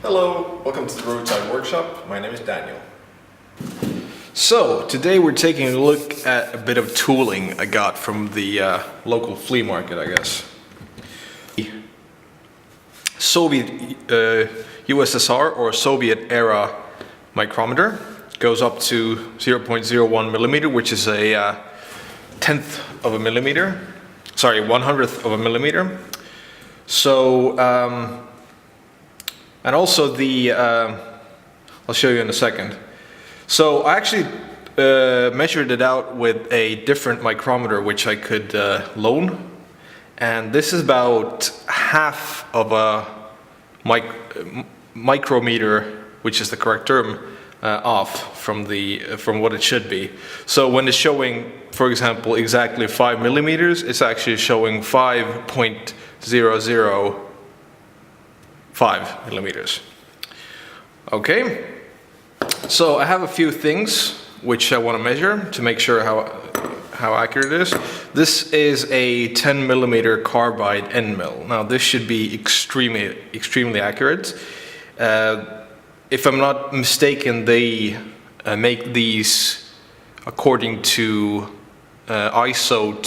Hello, welcome to the Roadside Workshop. My name is Daniel. So, today we're taking a look at a bit of tooling I got from the local flea market, I guess. Soviet USSR or Soviet era micrometer. Goes up to 0.01 millimeter, which is a tenth of a millimeter. Sorry, 100th of a millimeter. So, and also the, I'll show you in a second. So I actually measured it out with a different micrometer which I could loan. And this is about half of a micrometer, which is the correct term, off from what it should be. So when it's showing, for example, exactly 5 millimeters, it's actually showing 5.005 millimeters. Okay, so I have a few things which I want to measure to make sure how accurate it is. This is a 10 millimeter carbide end mill. Now this should be extremely accurate. If I'm not mistaken, they make these according to ISO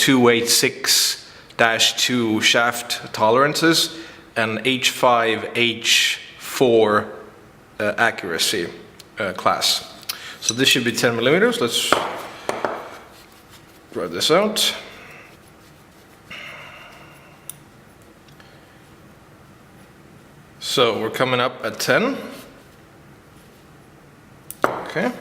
286-2 shaft tolerances and H5, H4 accuracy class. So this should be 10 millimeters. Let's draw this out. So we're coming up at 10. Okay.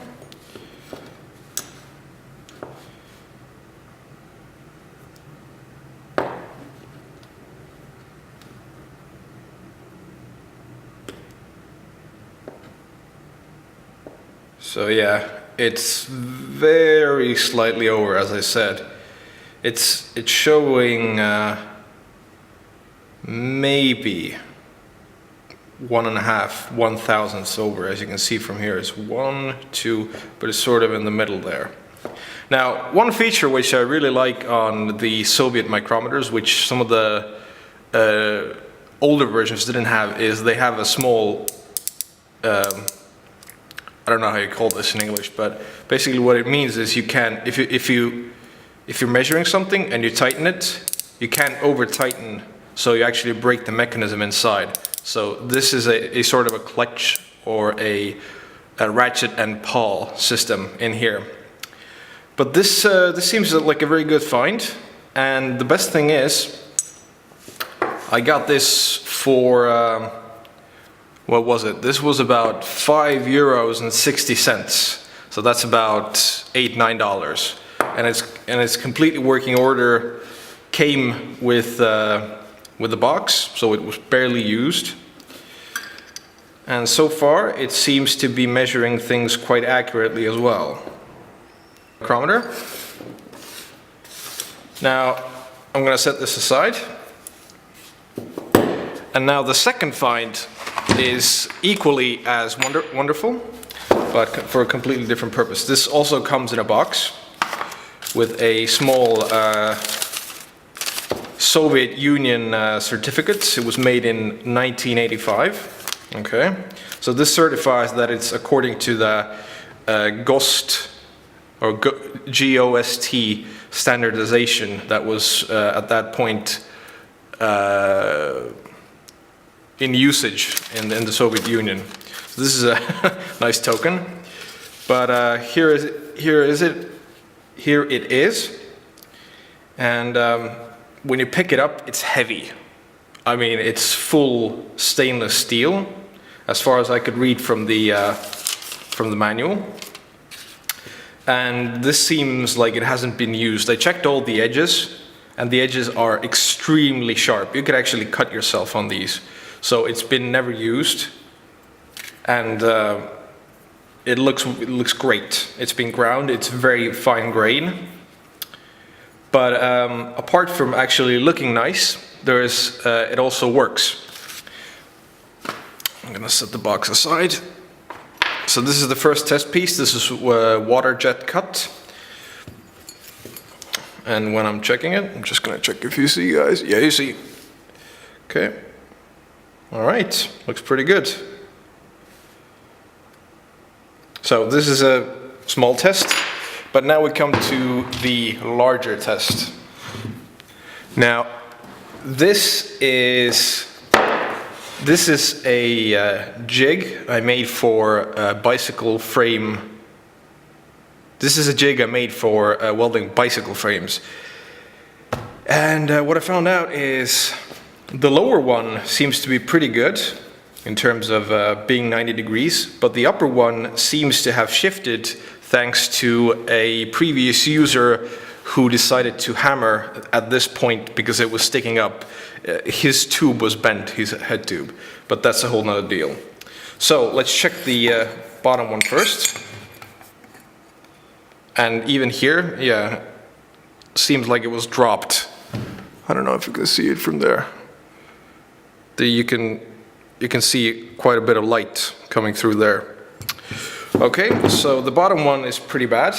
So yeah, it's very slightly over, as I said. It's showing maybe 1.5/1000ths over, as you can see from here. It's 1, 2, but it's sort of in the middle there. Now, one feature which I really like on the Soviet micrometers, which some of the older versions didn't have, is they have a small I don't know how you call this in English, but basically what it means is you can, if you're measuring something and you tighten it, you can't over tighten, so you actually break the mechanism inside. So this is a sort of a clutch or a ratchet and pawl system in here. But this seems like a very good find, and the best thing is I got this for what was it? This was about €5.60. So that's about $8–9. And it's completely working order. Came with the box, so it was barely used. And so far, it seems to be measuring things quite accurately as well. Micrometer. Now, I'm going to set this aside. And now the second find is equally as wonderful, but for a completely different purpose. This also comes in a box with a small Soviet Union certificate. It was made in 1985. Okay, so this certifies that it's according to the GOST or GOST standardization that was at that point in usage in the Soviet Union. So this is a nice token, but here it is, and when you pick it up, it's heavy. I mean, it's full stainless steel, as far as I could read from the manual. And this seems like it hasn't been used. I checked all the edges, and the edges are extremely sharp. You could actually cut yourself on these. So it's been never used, and it looks great. It's been ground. It's very fine grain. But apart from actually looking nice, it also works. I'm gonna set the box aside. So this is the first test piece. This is water jet cut. And when I'm checking it, I'm just gonna check if you see, guys. Yeah, you see. Okay. All right, looks pretty good. So this is a small test, but now we come to the larger test. Now, this is a jig I made for a bicycle frame. This is a jig I made for welding bicycle frames. And what I found out is the lower one seems to be pretty good in terms of being 90 degrees, but the upper one seems to have shifted thanks to a previous user who decided to hammer at this point because it was sticking up. His tube was bent, his head tube, but that's a whole nother deal. So let's check the bottom one first. And even here, yeah, seems like it was dropped. I don't know if you can see it from there. You can see quite a bit of light coming through there. Okay, so the bottom one is pretty bad.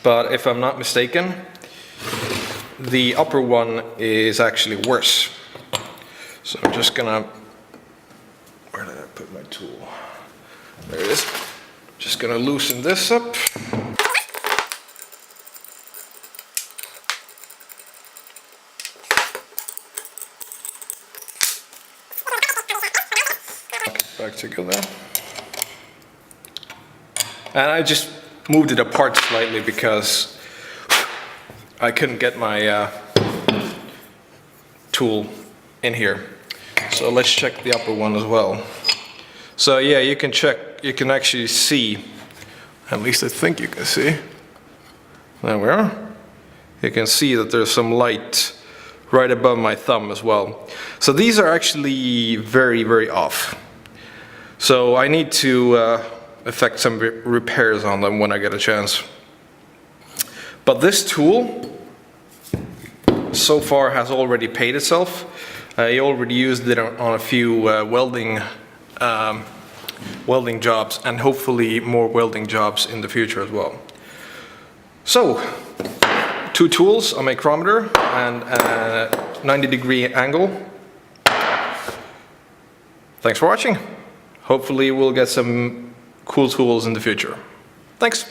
But if I'm not mistaken, the upper one is actually worse. So I'm just gonna, where did I put my tool? There it is. Just gonna loosen this up. Back together. And I just moved it apart slightly because I couldn't get my tool in here. So let's check the upper one as well. So yeah, you can actually see, at least I think you can see. There we are. You can see that there's some light right above my thumb as well. So these are actually very, very off. So I need to effect some repairs on them when I get a chance. But this tool so far has already paid itself. I already used it on a few welding jobs, and hopefully more welding jobs in the future as well. So, 2 tools, a micrometer and a 90-degree angle. Thanks for watching. Hopefully we'll get some cool tools in the future. Thanks.